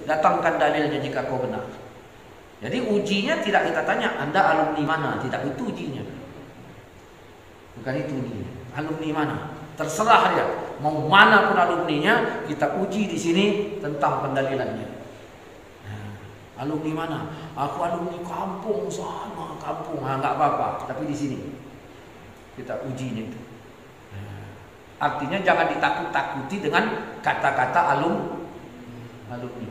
datangkan dalilnya jika kau benar. Jadi ujinya tidak kita tanya Anda alumni mana, tidak, itu ujinya. Bukan itu ujinya. Alumni mana? Terserah dia. Mau mana pun alumninya, kita uji di sini tentang pendalilannya. Nah, alumni mana? Aku alumni kampung sana, kampung. Ah, enggak apa-apa, tapi di sini kita ujinya itu. Nah, artinya jangan ditakut-takuti dengan kata-kata alumni.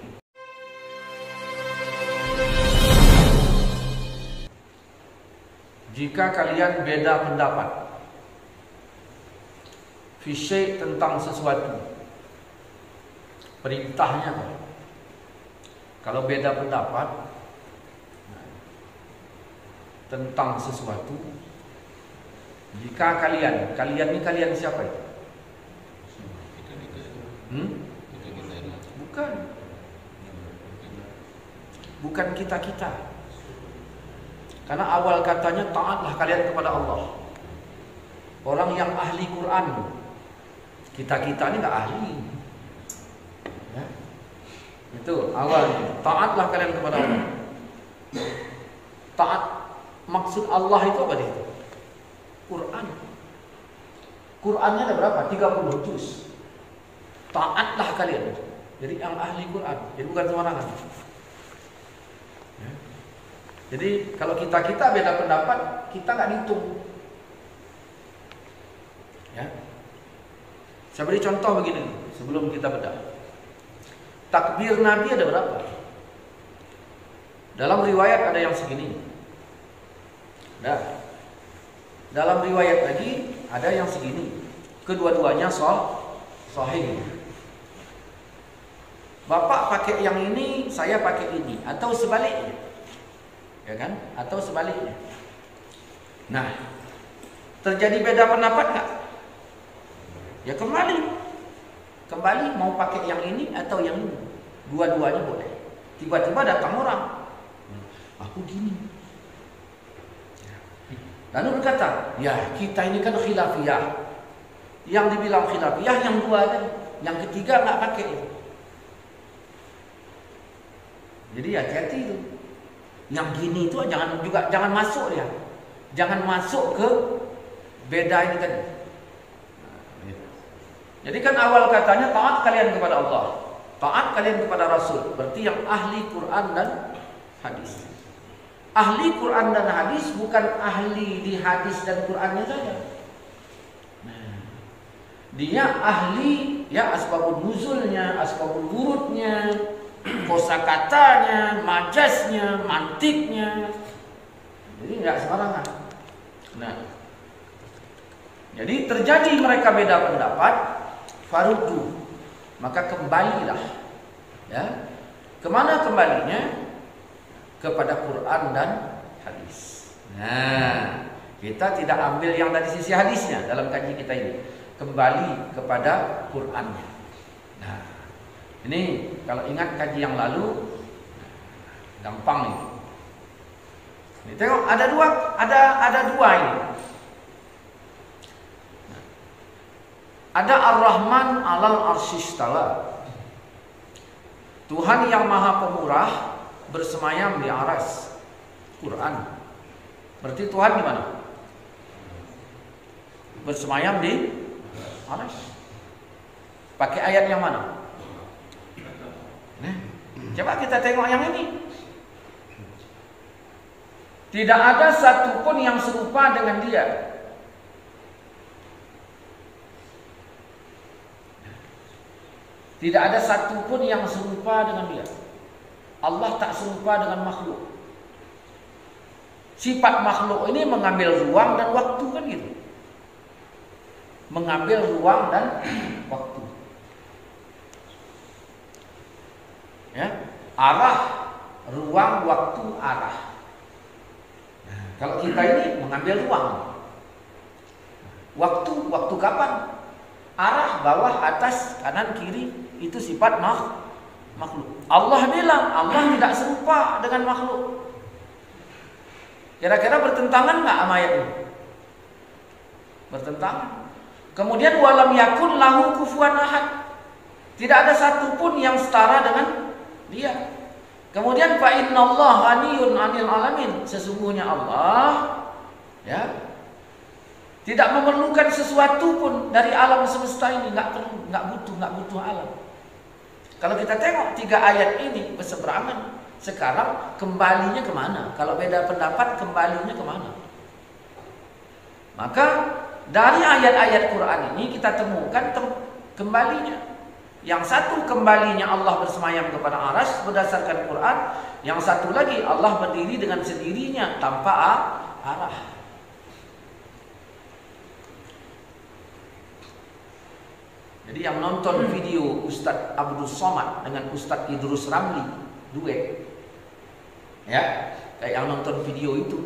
Jika kalian beda pendapat fisik tentang sesuatu, perintahnya kalau beda pendapat tentang sesuatu, jika kalian ini kalian siapa itu? Bukan kita. Karena awal katanya taatlah kalian kepada Allah. Orang yang ahli Quran, kita ini nggak ahli. Ya. Itu awalnya. Taatlah kalian kepada Allah. Taat, maksud Allah itu apa dia? Quran. Qurannya ada berapa? 30 juz. Taatlah kalian. Jadi yang ahli Quran, jadi bukan sembarangan. Ya. Jadi kalau kita beda pendapat, kita nggak dihitung. Ya. Saya beri contoh begini sebelum kita bedah. Takbir Nabi ada berapa? Dalam riwayat ada yang segini. Nah, dalam riwayat lagi ada yang segini. Kedua-duanya sahih. Bapak pakai yang ini, saya pakai ini, atau sebaliknya. Ya kan? Atau sebaliknya. Nah, terjadi beda pendapat nggak? Ya kembali mau pakai yang ini atau yang ini. Dua-duanya boleh. Tiba-tiba datang orang, aku gini. Lalu berkata, ya kita ini kan khilafiyah. Yang dibilang khilafiyah yang dua tadi, yang ketiga nggak pakai itu. Jadi hati-hati itu. Yang gini itu jangan masuk dia. Jangan masuk ke beda ini tadi. Jadi kan awal katanya taat kalian kepada Allah, taat kalian kepada Rasul. Berarti yang ahli Quran dan hadis. Ahli Quran dan hadis bukan ahli di hadis dan Qurannya saja. Nah, dia ahli ya asbabun nuzulnya, asbabul wurudnya, kosakatanya, majasnya, mantiknya. Jadi nggak sembarangan. Nah, jadi terjadi mereka beda pendapat, faruddu, maka kembalilah. Ya, kemana kembalinya? Kepada Quran dan hadis. Nah, kita tidak ambil yang dari sisi hadisnya dalam kaji kita ini, kembali kepada Qurannya. Nah, ini kalau ingat kaji yang lalu, gampang nih. Ini tengok ada dua ini. Ada Ar-Rahman 'alal arsyistawa. Tuhan yang Maha Pemurah bersemayam di aras. Quran. Berarti Tuhan di mana? Bersemayam di aras. Pakai ayat yang mana? Nah, coba kita tengok yang ini. Tidak ada satupun yang serupa dengan dia. Tidak ada satupun yang serupa dengan dia. Allah tak serupa dengan makhluk. Sifat makhluk ini mengambil ruang dan waktu, kan gitu. Mengambil ruang dan waktu. Ya, arah, ruang, waktu, arah. Nah, kalau kita ini mengambil ruang. Waktu kapan? Arah, bawah, atas, kanan, kiri, itu sifat makhluk. Allah bilang Allah tidak serupa dengan makhluk. Kira-kira bertentangan nggak sama ayat ini? Bertentangan. Kemudian walam yakun lahu kufuwan ahad. Tidak ada satupun yang setara dengan Iya. Kemudian fa innallaha ghaniyun 'anil alamin. Sesungguhnya Allah ya tidak memerlukan sesuatu pun dari alam semesta ini, nggak perlu, nggak butuh alam. Kalau kita tengok 3 ayat ini berseberangan, sekarang kembalinya kemana? Kalau beda pendapat, kembalinya kemana? Maka dari ayat-ayat Quran ini kita temukan kembalinya. Yang satu kembalinya Allah bersemayam kepada arsy berdasarkan Quran. Yang satu lagi Allah berdiri dengan sendirinya tanpa arah. Jadi yang nonton video Ustadz Abdul Somad dengan Ustadz Idrus Ramli duet, ya, kayak yang nonton video itu,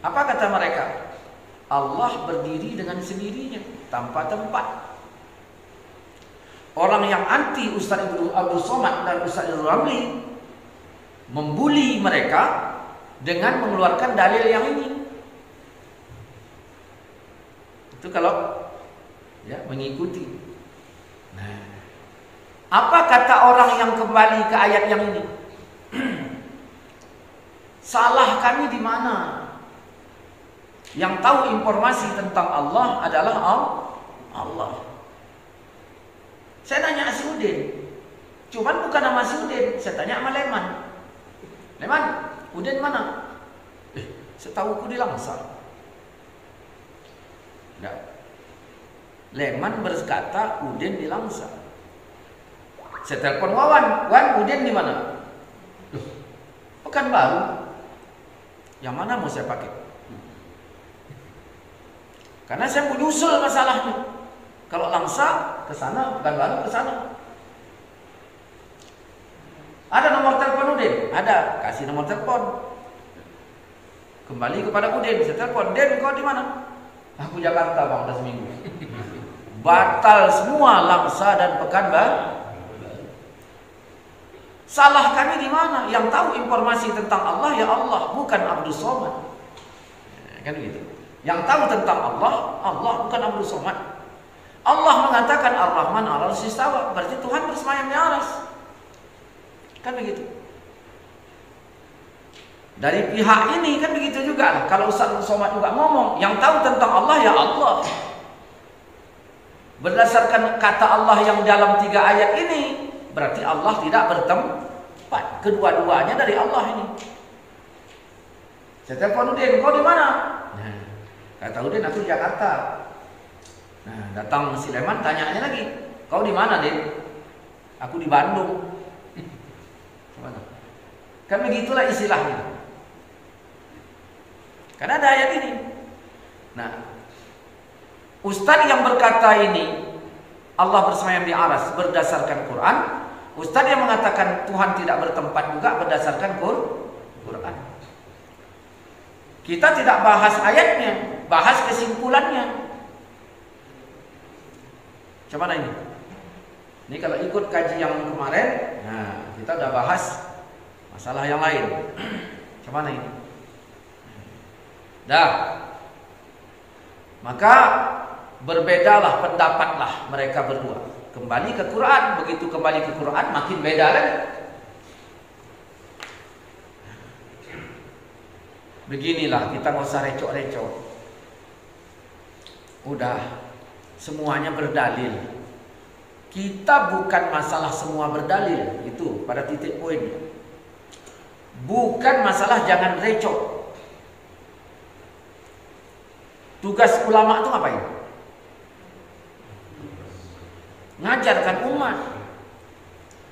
apa kata mereka? Allah berdiri dengan sendirinya tanpa tempat. Orang yang anti Ustadz Abdul Somad dan Ustadz Idrus Ramli membuli mereka dengan mengeluarkan dalil yang ini. Itu kalau ya mengikuti. Nah, apa kata orang yang kembali ke ayat yang ini? Salah kami di mana? Yang tahu informasi tentang Allah adalah Allah. Saya nanya si Udin, cuman bukan nama si Udin, saya tanya sama Leman. Leman, Udin mana? Setahuku di Langsa. Enggak. Leman berkata Udin di Langsa. Saya telepon Wawan, Wan, Udin di mana? Pekanbaru. Yang mana mau saya pakai? Karena saya mau nyusul masalahnya. Kalau Langsa ke sana, Pekanbaru ke sana. Ada nomor telepon Udin? Ada, kasih nomor telepon. Kembali kepada Udin, saya telepon, Den, kau di mana? Aku Jakarta, Bang, udah seminggu. Batal semua Langsa dan Pekanbaru. Salah kami di mana? Yang tahu informasi tentang Allah ya Allah, bukan Abdul Somad. Kan gitu. Yang tahu tentang Allah, Allah bukan Abdul Somad. Allah mengatakan Ar-Rahman 'alal 'arsy istawa, berarti Tuhan bersemayam di arsy. Kan begitu. Dari pihak ini kan begitu juga. Kalau Ustaz Abdul Somad juga ngomong, yang tahu tentang Allah ya Allah. Berdasarkan kata Allah yang dalam 3 ayat ini, berarti Allah tidak bertempat. Kedua-duanya dari Allah ini. Saya telepon Udin, kau di mana? Nah, kata Udin, aku di Jakarta. Nah, datang si Leman, tanyanya lagi, kau di mana, Din? Aku di Bandung. Kan begitulah istilahnya. Karena ada ayat ini. Nah, Ustadz yang berkata ini Allah bersemayam di arsy berdasarkan Quran, Ustadz yang mengatakan Tuhan tidak bertempat juga berdasarkan Quran. Kita tidak bahas ayatnya, bahas kesimpulannya. Macam mana ini? Ini kalau ikut kaji yang kemarin, nah kita udah bahas masalah yang lain. Macam mana ini? Dah. Maka berbedalah pendapatlah mereka berdua. Kembali ke Quran, begitu kembali ke Quran makin beda lagi. Beginilah, kita nggak usah recok-recok. Udah, semuanya berdalil. Kita bukan masalah semua berdalil, itu pada titik poin. Bukan masalah jangan recok. Tugas ulama itu ngapain? Ngajarkan umat.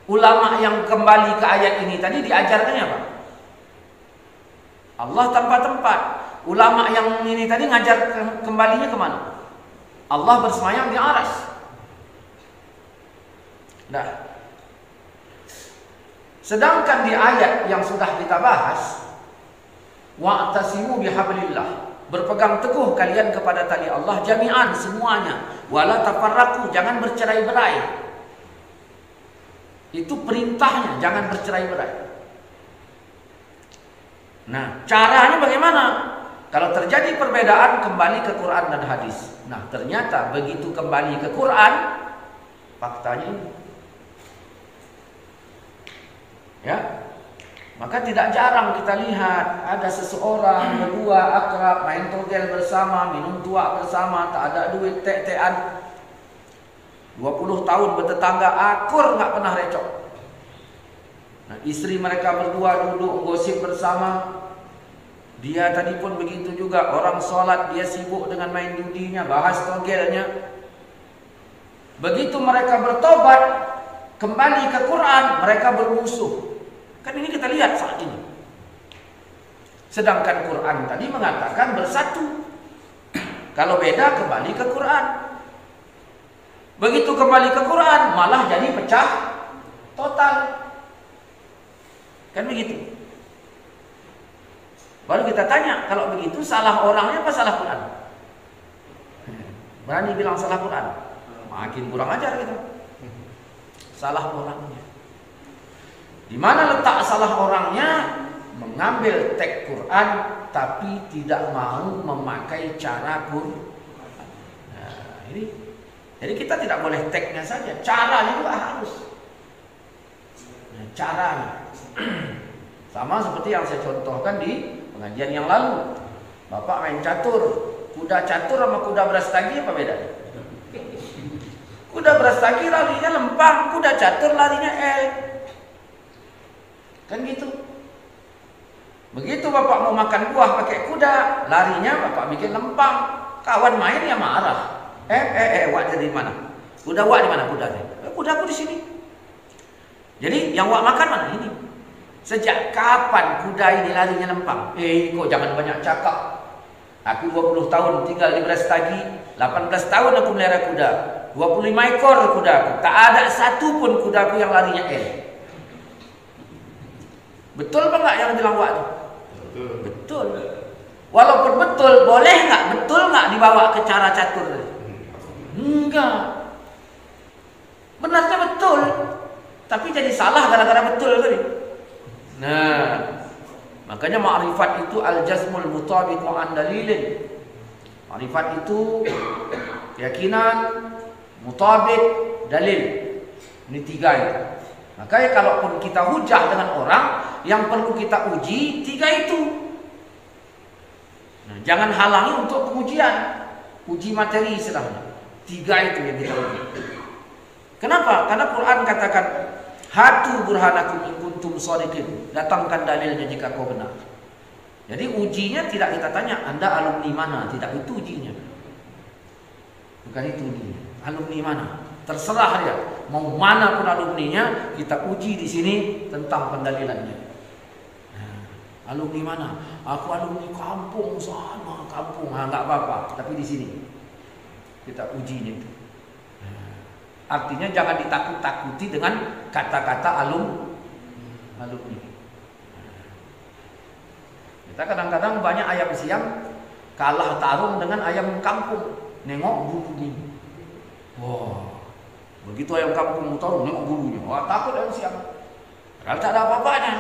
Ulama yang kembali ke ayat ini tadi diajarkannya apa? Allah tanpa tempat. Ulama yang ini tadi ngajar kembalinya kemana? Allah bersemayam di arsy. Nah, sedangkan di ayat yang sudah kita bahas, wa'tasimu bihablillah, berpegang teguh kalian kepada tali Allah jami'an semuanya, wala tafarraqu, jangan bercerai-berai. Itu perintahnya, jangan bercerai-berai. Nah, caranya bagaimana? Kalau terjadi perbedaan, kembali ke Quran dan hadis. Nah, ternyata begitu kembali ke Quran, faktanya ini. Ya. Maka tidak jarang kita lihat ada seseorang berdua akrab main togel bersama, minum tuak bersama, tak ada duit, tek-tekan. 20 tahun bertetangga, akur nggak pernah recok. Nah, istri mereka berdua duduk gosip bersama. Dia tadi pun begitu juga, orang sholat dia sibuk dengan main judinya, bahas togelnya. Begitu mereka bertobat, kembali ke Quran, mereka bermusuh. Kan ini kita lihat saat ini. Sedangkan Quran tadi mengatakan bersatu. Kalau beda kembali ke Quran. Begitu kembali ke Quran malah jadi pecah total. Kan begitu. Baru kita tanya, kalau begitu salah orangnya apa salah Quran? Berani bilang salah Quran? Makin kurang ajar kita. Salah orangnya. Di mana letak salah orangnya? Mengambil teks Quran tapi tidak mau memakai cara Quran. Nah, ini. Jadi kita tidak boleh teksnya saja, caranya juga harus. Nah, caranya. Sama seperti yang saya contohkan di pengajian yang lalu. Bapak main catur, kuda catur sama kuda brastagi apa bedanya? Kuda brastagi larinya lempang, kuda catur larinya L. Kan gitu. Begitu bapak mau makan buah pakai kuda, larinya bapak bikin lempang. Kawan main ya marah. Wak dari mana? Kuda wak di mana kudanya? Kudaku di sini. Jadi yang wak makan mana ini? Sejak kapan kuda ini larinya lempang? Kok jangan banyak cakap. Aku 20 tahun tinggal di Brastagi, 18 tahun aku melihara kuda, 25 ekor kudaku. Tak ada satu pun kudaku yang larinya L. Betul apa enggak yang bilang wak? Betul. Walaupun betul, boleh nggak? Betul nggak dibawa ke cara catur? Enggak. Benarnya betul, tapi jadi salah gara-gara betul tadi. Nah, makanya ma'rifat itu al-jazmul mutabiq an dalilin. Ma'rifat itu keyakinan, mutabik, dalil. Ini tiga itu. Makanya kalaupun kita hujah dengan orang, yang perlu kita uji tiga itu. Nah, jangan halangi untuk pengujian, uji materi istilahnya. Tiga itu yang kita uji. Kenapa? Karena Quran katakan hatu burhanakum in kuntum shadiqin. Datangkan dalilnya jika kau benar. Jadi ujinya tidak kita tanya Anda alumni mana, tidak itu ujinya. Bukan itu ujinya. Alumni mana? Terserah dia. Mau mana pun alumninya, kita uji di sini tentang pendalilannya. Nah, alumni mana? Aku alumni kampung sana, kampung. Enggak apa-apa, tapi di sini kita ujinya itu. Artinya jangan ditakut-takuti dengan kata-kata alumni. Kita kadang-kadang banyak ayam siam kalah tarung dengan ayam kampung. Nengok bulunya. Wah, begitu ayam kampung mau tarung, nengok bulunya. Wah, takut ayam siam. Padahal tak ada apa-apanya.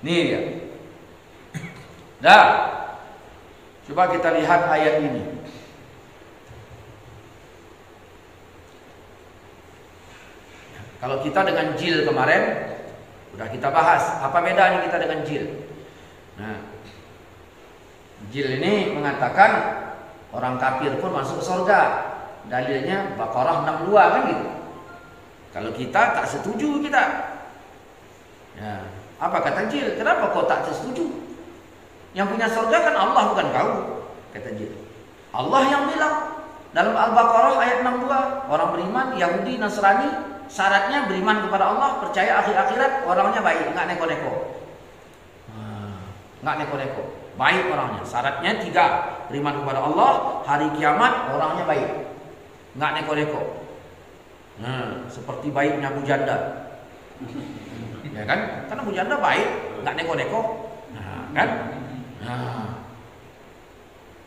Nih dia. Dah. Coba kita lihat ayat ini. Kalau kita dengan jil kemarin sudah kita bahas, apa bedanya kita dengan jil? Nah, jil ini mengatakan orang kafir pun masuk surga. Dalilnya Baqarah 62 kan gitu. Kalau kita tak setuju kita. Ya, apa kata jil? Kenapa kau tak setuju? Yang punya surga kan Allah bukan kau, kata jil. Allah yang bilang dalam Al-Baqarah ayat 62, orang beriman Yahudi Nasrani syaratnya beriman kepada Allah, percaya akhir akhirat, orangnya baik, nggak neko-neko. Nggak neko-neko, baik orangnya. Syaratnya 3, beriman kepada Allah, hari kiamat orangnya baik, nggak neko-neko. Nah, seperti baiknya bujanda, ya kan? Karena bujanda baik, nggak neko-neko, nah, kan? Nah,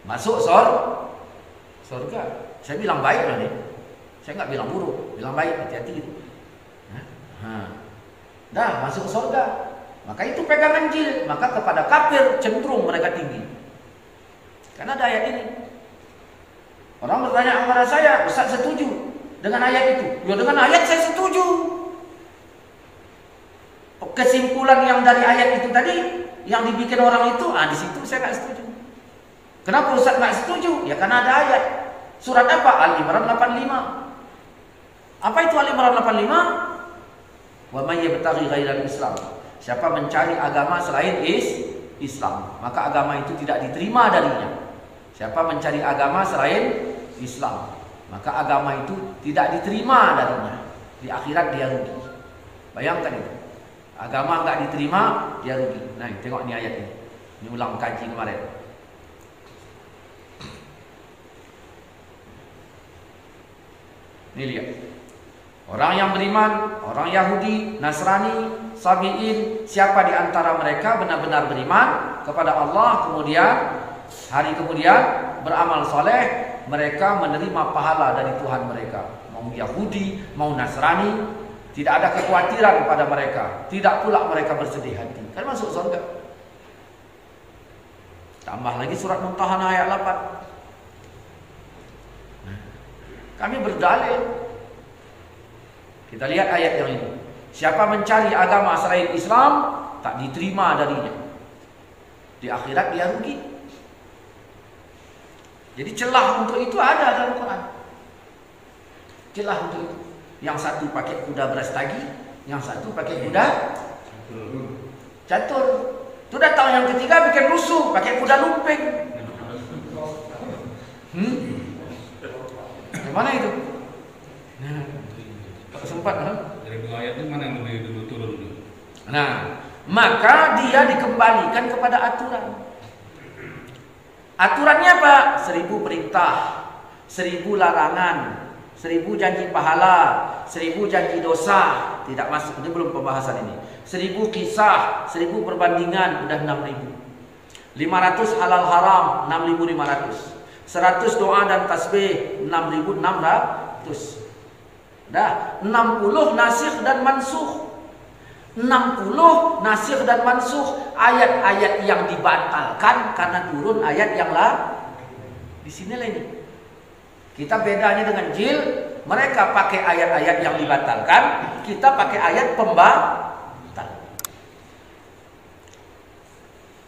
masuk surga. Saya bilang baik loh nih. Saya nggak bilang buruk, bilang baik, hati-hati gitu. Dah masuk surga. Maka itu pegangan jil. Maka kepada kafir cenderung mereka tinggi. Karena ada ayat ini. Orang bertanya kepada saya, Ustaz setuju dengan ayat itu? Ya dengan ayat saya setuju. kesimpulan yang dari ayat itu tadi yang dibikin orang itu, di situ saya nggak setuju. Kenapa Ustaz nggak setuju? Ya karena ada ayat. Surat apa? Al-Imran 85. Apa itu Al-Imran 85? Wa may yabtaghi ghairal Islam. Siapa mencari agama selain Islam, maka agama itu tidak diterima darinya. Siapa mencari agama selain Islam, maka agama itu tidak diterima darinya. Di akhirat dia rugi. Bayangkan itu. Agama enggak diterima, dia rugi. Nah, tengok ni ayat ini. Ini ulang kaji kemarin. Ini lihat. Orang yang beriman, orang Yahudi, Nasrani, Sabi'in, siapa di antara mereka benar-benar beriman kepada Allah, kemudian hari kemudian beramal soleh, mereka menerima pahala dari Tuhan mereka. Mau Yahudi, mau Nasrani, tidak ada kekhawatiran pada mereka, tidak pula mereka bersedih hati. Kan masuk surga. Tambah lagi surat Mumtahanah ayat 8. Kami berdalil. Kita lihat ayat yang ini. Siapa mencari agama selain Islam, tak diterima darinya. Di akhirat dia rugi. Jadi celah untuk itu ada dalam Quran. Celah untuk itu. Yang satu pakai kuda berastagi, yang satu pakai kuda catur. Itu datang yang ketiga bikin rusuh, pakai kuda lumping. Gimana itu? Sempat dari dua ayat itu mana yang lebih dulu turun? Nah, maka dia dikembalikan kepada aturan. Aturannya apa? 1000 perintah, 1000 larangan, 1000 janji pahala, 1000 janji dosa. Tidak masuk, ini belum pembahasan ini. 1000 kisah, 1000 perbandingan, udah 6000. 500 halal haram, 6500. 100 doa dan tasbih, 6600. Dah, 60 nasikh dan mansukh. 60 nasikh dan mansukh, ayat-ayat yang dibatalkan karena turun ayat yang lain. Di sinilah ini. Kita bedanya dengan jil, mereka pakai ayat-ayat yang dibatalkan, kita pakai ayat pembatal.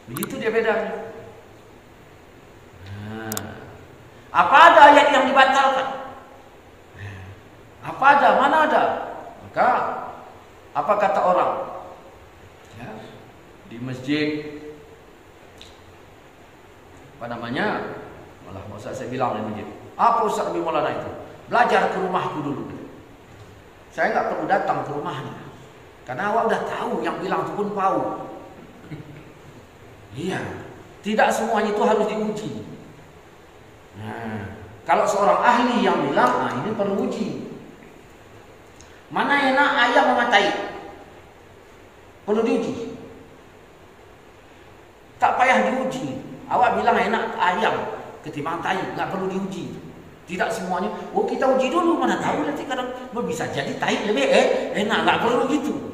Begitu dia bedanya. Apa ada ayat yang dibatalkan? Apa ada? Mana ada? Maka apa kata orang? Ya, di masjid apa namanya? Malah mau saya bilang di masjid. Apa Ustaz Abi Maulana itu? Belajar ke rumahku dulu. Saya nggak perlu datang ke rumahnya. Karena awak udah tahu, yang bilang itu pun tahu. Iya, tidak semuanya itu harus diuji. Nah, kalau seorang ahli yang bilang, ini perlu uji. Mana enak ayam sama tai? Perlu diuji. Tak payah diuji. Awak bilang enak ayam ketimbang tai, nggak perlu diuji. Tidak semuanya. Oh kita uji dulu, mana tahu nanti kadang bisa jadi tai lebih enak, nggak perlu gitu.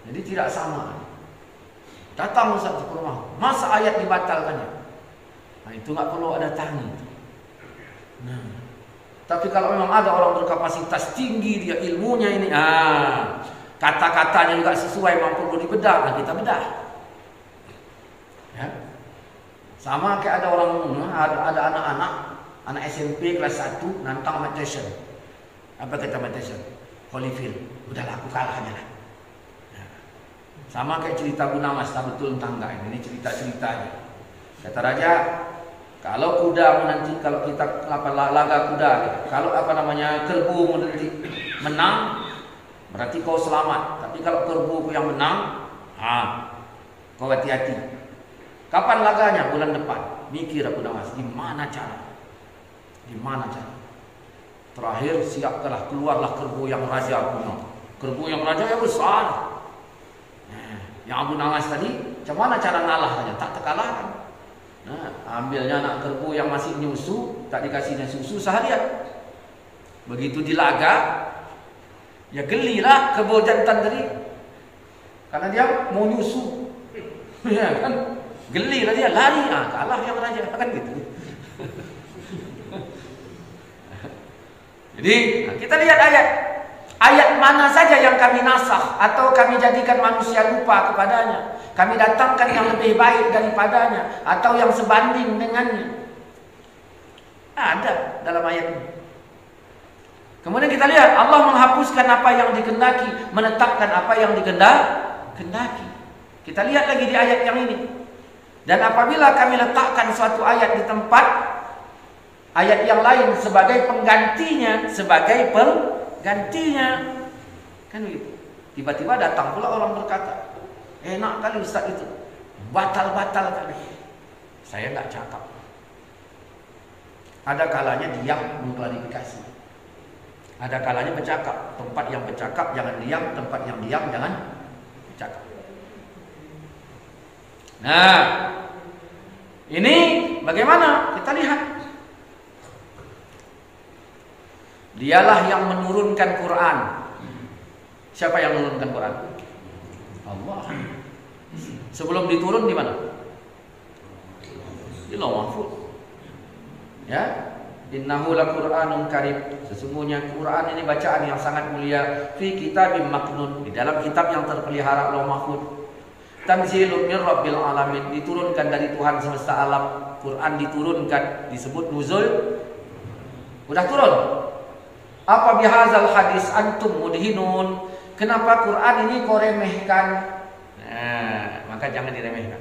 Jadi tidak sama. Datang satu ke rumah, masa ayat dibatalkannya? Nah itu nggak perlu ada tangi. Nah. Tapi kalau memang ada orang berkapasitas tinggi, dia ilmunya ini, kata-katanya juga sesuai, mampu perlu dibedah, nah kita bedah. Ya. Sama kayak ada orang, ada anak-anak, anak SMP kelas 1 nantang Mike Tyson. Apa kata Mike Tyson? Holyfield, udahlah aku kalah aja lah. Ya. Sama kayak cerita Gunamas, tak betul entah enggak, ini cerita-ceritanya. Kata raja, kalau kuda nanti, kalau kita laga kuda, kalau apa namanya kerbau nanti menang, berarti kau selamat. Tapi kalau kerbau yang menang, kau hati-hati. Kapan laganya? Bulan depan. Mikir aku Mas, gimana cara? Gimana cara? Terakhir siapkanlah, keluarlah kerbau yang raja kuno. Kerbau yang raja yang besar. Yang Abu Nawas tadi, macam mana cara ngalahnya? Tak terkalahkan. Nah, ambilnya anak kerbau yang masih nyusu, tak dikasihnya susu seharian. Begitu dilaga, ya gelilah kerbau jantan tadi, karena dia mau nyusu, ya kan? Gelilah dia, lari, kalah yang raja, kan gitu. Jadi kita lihat ayat mana saja yang kami nasakh atau kami jadikan manusia lupa kepadanya, kami datangkan yang lebih baik daripadanya atau yang sebanding dengannya. Ada dalam ayat ini. Kemudian kita lihat Allah menghapuskan apa yang dikehendaki, menetapkan apa yang dikehendaki. Kita lihat lagi di ayat yang ini. Dan apabila kami letakkan suatu ayat di tempat ayat yang lain sebagai penggantinya, kan begitu. Tiba-tiba datang pula orang berkata, enak kali Ustaz itu, batal-batal kali. Saya nggak cakap. Ada kalanya diam mengklarifikasi. Ada kalanya bercakap. Tempat yang bercakap jangan diam, tempat yang diam jangan bercakap. Nah, ini bagaimana? Kita lihat. Dialah yang menurunkan Quran. Siapa yang menurunkan Quran? Allah. Sebelum diturun di mana? Di Lauh Mahfuz. Ya, innahu laqur'anun karim. Sesungguhnya Quran ini bacaan yang sangat mulia. Fi kitabim maknun, di dalam kitab yang terpelihara Lauh Mahfuz. Tanzilun min rabbil alamin, diturunkan dari Tuhan semesta alam. Quran diturunkan, disebut nuzul. Udah turun. Apa bihazal hadis antum mudhinun? Kenapa Quran ini kau remehkan? Nah, maka jangan diremehkan.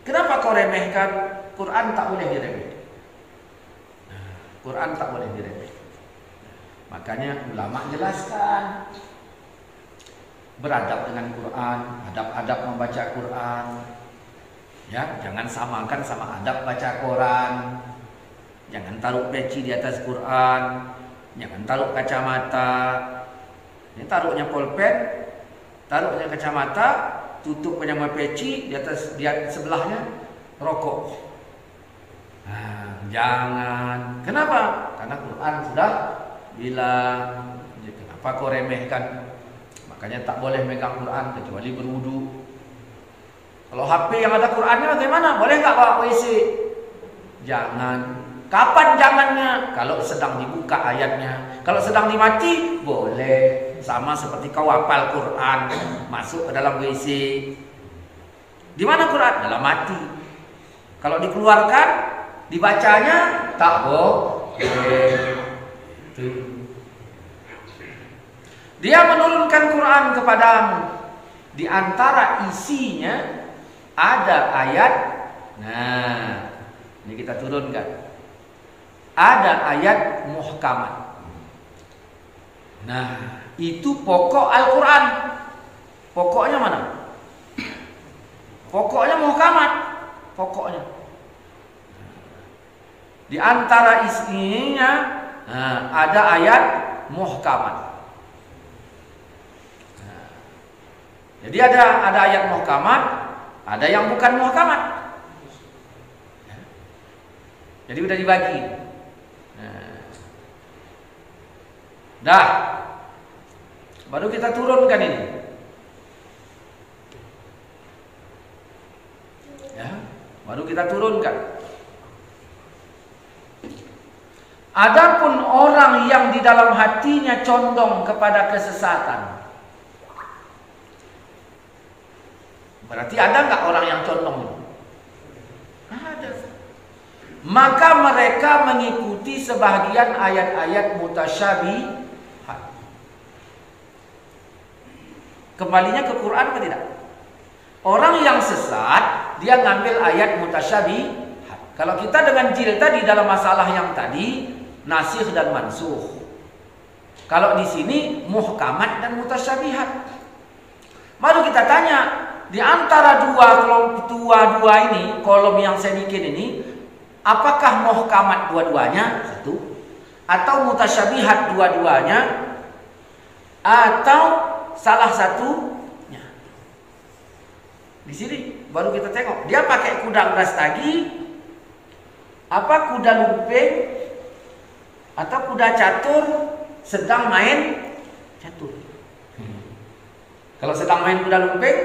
Kenapa kau remehkan? Quran tak boleh diremehkan. Quran tak boleh diremehkan. Makanya ulama jelaskan beradab dengan Quran, adab-adab membaca Quran. Ya, jangan samakan sama adab baca Quran. Jangan taruh peci di atas Quran, jangan taruh kacamata. Ini taruhnya pulpen, taruhnya kacamata, tutup sama peci, di atas sebelahnya rokok. Nah, jangan. Kenapa? Karena Quran sudah bilang. Kenapa kau remehkan? Makanya tak boleh megang Quran kecuali berwudu. Kalau HP yang ada Qurannya bagaimana? Boleh nggak bawa WC? Jangan. Kapan jangannya? Kalau sedang dibuka ayatnya. Kalau sedang dimati, boleh. Sama seperti kau hafal Quran, masuk ke dalam WC. Di mana Quran? Dalam mati. Kalau dikeluarkan, dibacanya, tak boleh. Dia menurunkan Quran kepadamu. Di antara isinya ada ayat. Nah, ini kita turunkan. Ada ayat muhkamat. Nah, itu pokok Al-Quran. Pokoknya mana? Pokoknya muhkamat. Pokoknya. Di antara isinya ada ayat muhkamat. Jadi ada ayat muhkamat, ada yang bukan muhkamat. Jadi udah dibagi. Dah. Baru kita turunkan ini. Ya, baru kita turunkan. Adapun orang yang di dalam hatinya condong kepada kesesatan. Berarti ada nggak orang yang condong? Ada. Maka mereka mengikuti sebahagian ayat-ayat mutasyabih. Kembalinya ke Quran atau tidak? Orang yang sesat, dia ngambil ayat mutasyabih. Kalau kita dengan jil tadi dalam masalah yang tadi, nasikh dan mansukh. Kalau di sini muhkamat dan mutasyabihat. Baru kita tanya, di antara dua ini, kolom yang saya bikin ini, apakah muhkamat dua-duanya? Satu. Atau mutasyabihat dua-duanya? Atau salah satunya? Di sini baru kita tengok. Dia pakai kuda brastagi, apa kuda lumping, atau kuda catur sedang main catur. Kalau sedang main kuda lumping,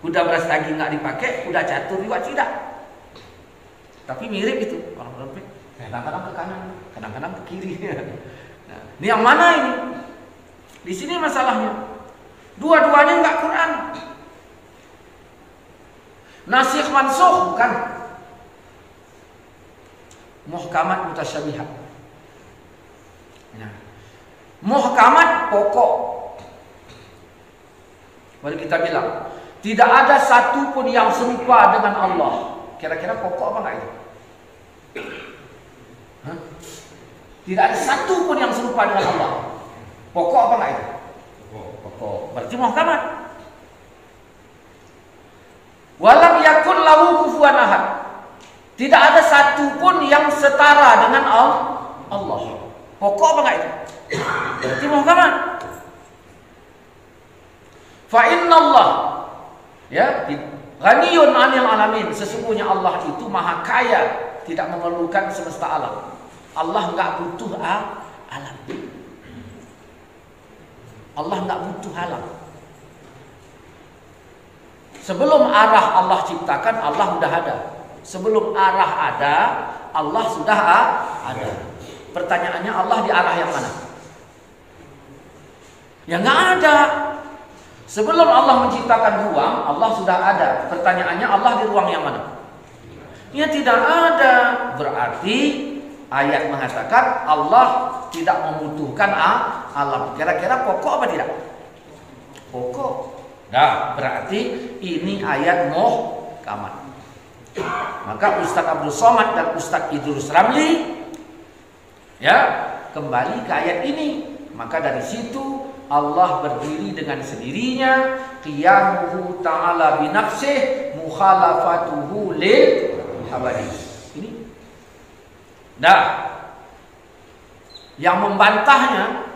kuda brastagi nggak dipakai, kuda catur juga tidak. Tapi mirip itu orang lumping. Kadang-kadang ke kanan, kadang-kadang ke kiri. Nah, ini yang mana ini? Di sini masalahnya. Dua-duanya enggak Quran. Nasikh mansukh bukan. Muhkamat mutasyabihat. Nah, muhkamat pokok. Baru kita bilang, tidak ada satu pun yang serupa dengan Allah. Kira-kira pokok apa enggak itu? Hah? Tidak ada satu pun yang serupa dengan Allah. Pokok apa enggak itu? Pokok. Berarti muhkamat. Walam yakun lahu kufuwan ahad. Tidak ada satu pun yang setara dengan Allah. Pokok apa enggak itu? Berarti muhkamat. Fa innallah ya, ghaniyun 'anil alamin. Sesungguhnya Allah itu maha kaya, tidak memerlukan semesta alam. Allah enggak butuh alam. Allah enggak butuh alam. Sebelum arah Allah ciptakan, Allah sudah ada. Sebelum arah ada, Allah sudah ada. Pertanyaannya, Allah di arah yang mana? Ya nggak ada. Sebelum Allah menciptakan ruang, Allah sudah ada. Pertanyaannya, Allah di ruang yang mana? Ya tidak ada. Berarti ayat mengatakan Allah tidak membutuhkan alam. Kira-kira pokok apa tidak? Pokok. Nah, berarti ini ayat muhkamat. Maka Ustaz Abdul Somad dan Ustaz Idrus Ramli ya kembali ke ayat ini. Maka dari situ Allah berdiri dengan sendirinya, qiyamuhu ta'ala binafsih, mukhalafatuhu lil habari. Ini. Nah, yang membantahnya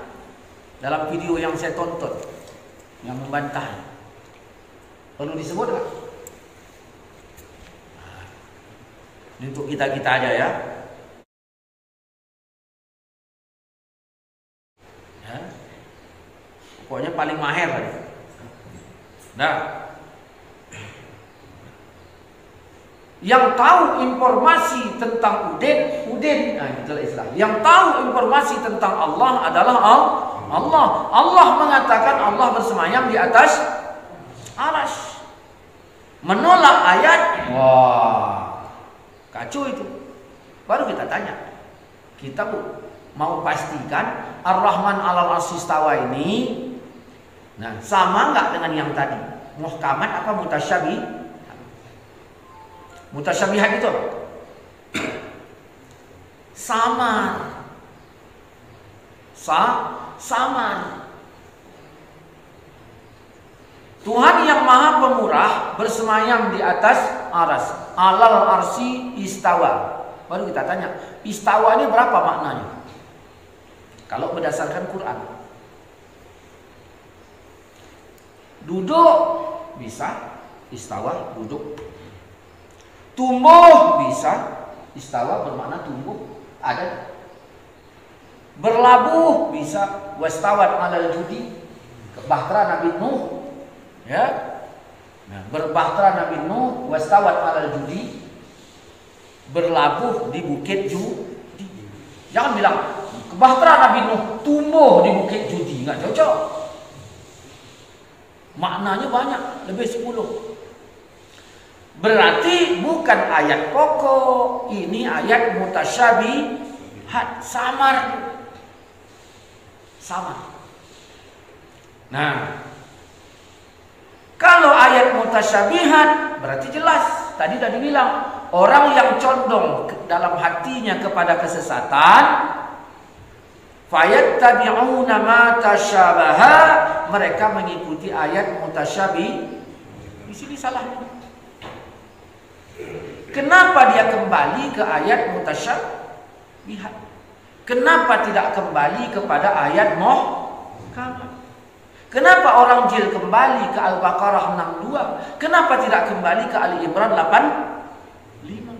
dalam video yang saya tonton, yang membantahnya perlu disebut nggak? Nah, ini untuk kita aja ya. Pokoknya paling mahir tadi. Nah, yang tahu informasi tentang Udin, nah itulah istilah. Yang tahu informasi tentang Allah adalah Allah. Allah mengatakan Allah bersemayam di atas arsy. Menolak ayat, wah, kacau itu. Baru kita tanya. Kita mau pastikan Ar-Rahman 'alal 'arsy istawa ini, nah, sama nggak dengan yang tadi? Muhkamat apa mutasyabih? Mutasyabihat itu apa? Samar. Samar. Tuhan yang maha pemurah bersemayam di atas arsy. 'Alal 'arsy istawa. Baru kita tanya, istawa ini berapa maknanya? Kalau berdasarkan Quran. Duduk bisa, istawa duduk. Tumbuh bisa, istawa bermakna tumbuh, ada. Berlabuh bisa, wastawat 'alal judi, bahtera Nabi Nuh, ya. Nah, berbahtera Nabi Nuh, wastawat 'alal judi, berlabuh di bukit judi. Jangan bilang bahtera Nabi Nuh tumbuh di bukit judi, nggak cocok. Maknanya banyak, lebih 10. Berarti bukan ayat pokok, ini ayat mutasyabihat, samar. Nah, kalau ayat mutasyabihat berarti jelas. Tadi sudah dibilang, orang yang condong dalam hatinya kepada kesesatan, fayattabi'una ma tasyabaha, mereka mengikuti ayat mutasyabih. Di sini salahnya. Kenapa dia kembali ke ayat mutasyabihat? Kenapa tidak kembali kepada ayat muhkamat? Kenapa orang jil kembali ke Al-Baqarah 62? Kenapa tidak kembali ke Ali Imran 85?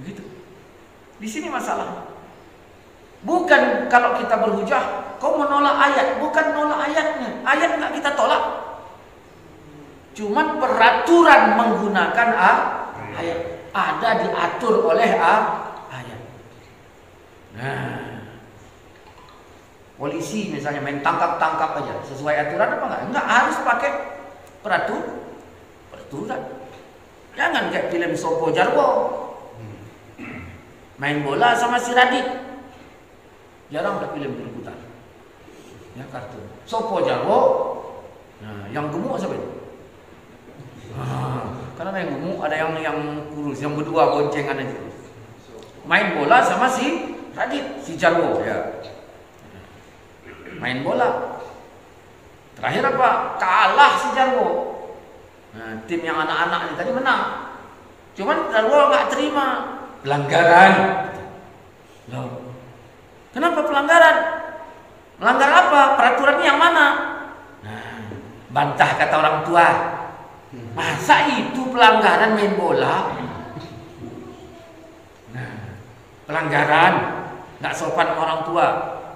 Begitu. Di sini masalahnya. Bukan kalau kita berhujah, kau menolak ayat, bukan nolak ayatnya. Ayat nggak kita tolak. Cuman peraturan menggunakan ayat. ada diatur oleh ayat. Nah, polisi misalnya main tangkap-tangkap aja, sesuai aturan apa enggak? Enggak, harus pakai peraturan. Jangan kayak film Sopo Jarwo, main bola sama si Radit. Jarang ada film berputar. Ya, kartun. Sopo Jarwo. Nah, yang gemuk siapa itu? Karena ada yang gemuk, ada yang kurus, yang berdua boncengan aja. Main bola sama si Radit, si Jarwo ya. Main bola. Terakhir apa? Kalah si Jarwo. Nah, tim yang anak-anak ini tadi menang. Cuman Jarwo nggak terima. Pelanggaran. Loh. Kenapa pelanggaran? Melanggar apa? Peraturannya yang mana? Nah, bantah kata orang tua. Masa itu pelanggaran main bola? Nah, pelanggaran, nggak sopan sama orang tua.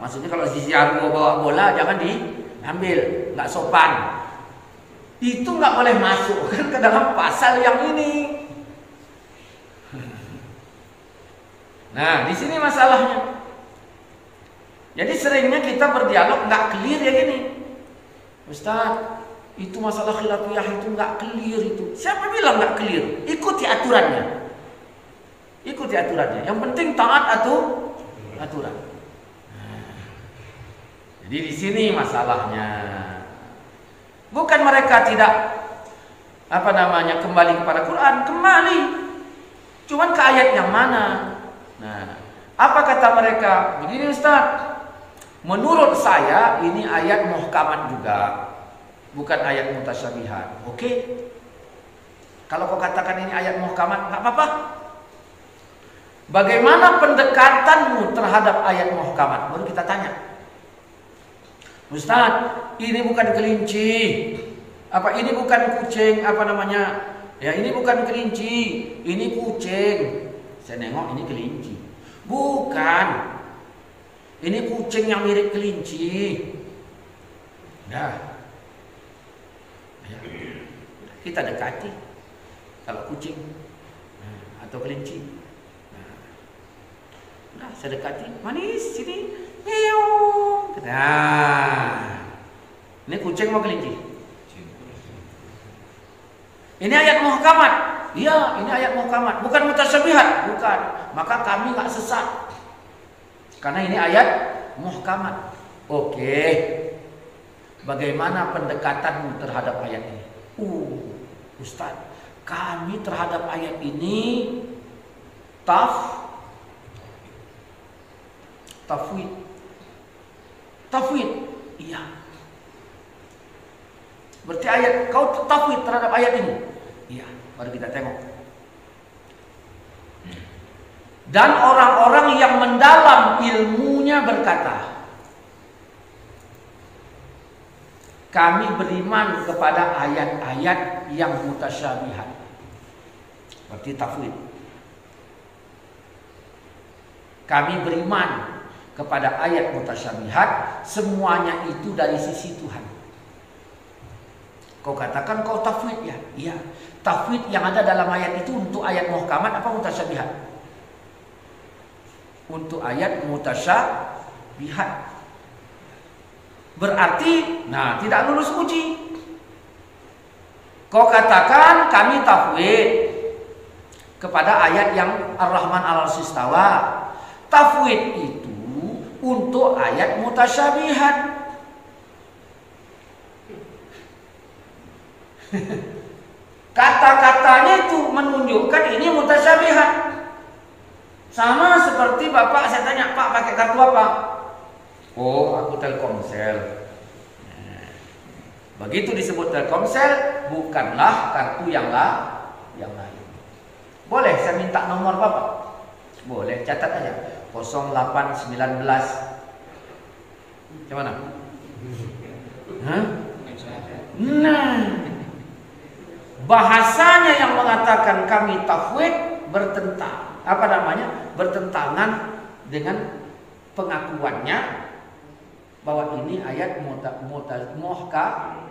Maksudnya kalau si Jarwo bawa bola jangan diambil, nggak sopan. Itu nggak boleh masuk kan ke dalam pasal yang ini. Nah, di sini masalahnya. Jadi seringnya kita berdialog nggak clear ya gini, Ustaz. Itu masalah khilafiyah itu nggak clear itu. Siapa bilang nggak clear? Ikuti aturannya. Ikuti aturannya. Yang penting taat atau aturan. Jadi di sini masalahnya. Bukan mereka tidak kembali kepada Quran, kembali. Cuman ke ayat yang mana? Nah, apa kata mereka? Begini Ustaz. Menurut saya ini ayat muhkamat juga. Bukan ayat mutasyabihat. Oke. Kalau kau katakan ini ayat muhkamat, nggak apa-apa. Bagaimana pendekatanmu terhadap ayat muhkamat? Baru kita tanya. Ustaz, ini bukan kelinci. Apa ini bukan kucing? Ya, ini bukan kelinci, ini kucing. Saya nengok ini kelinci. Bukan. Ini kucing yang mirip kelinci. Nah. Kita dekati kalau kucing atau kelinci. Nah, saya dekati, manis sini, meow. Nah, ini kucing mau kelinci. Ini ayat muhkamat. Iya, ini ayat muhkamat, bukan mutasyabihat, bukan. Maka kami nggak sesat karena ini ayat muhkamat. Oke. Bagaimana pendekatanmu terhadap ayat ini? Ustaz, kami terhadap ayat ini tafwid. Iya. Berarti kau tafwid terhadap ayat ini? Iya, baru kita tengok. Dan orang-orang yang mendalam ilmunya berkata, kami beriman kepada ayat-ayat yang mutasyabihat. Berarti tafwid. Kami beriman kepada ayat mutasyabihat, semuanya itu dari sisi Tuhan. Kau katakan kau tafwid ya? Iya. Tafwid yang ada dalam ayat itu untuk ayat muhkamat apa mutasyabihat? Untuk ayat mutasyabihat. Berarti, tidak lulus uji. Kau katakan kami tafwid kepada ayat yang Ar-Rahman al-Arsy istawa. Tafwid itu untuk ayat mutasyabihat. Kata-katanya itu menunjukkan ini mutasyabihat. Sama seperti Bapak, saya tanya, Pak pakai kartu apa? Oh, aku Telkomsel. Begitu disebut Telkomsel, bukanlah kartu yang lain. Boleh saya minta nomor Bapak? Boleh, catat aja. 0819. Gimana? Nah, bahasanya yang mengatakan kami tafwid bertentangan dengan pengakuannya bahwa ini ayat muhkamat.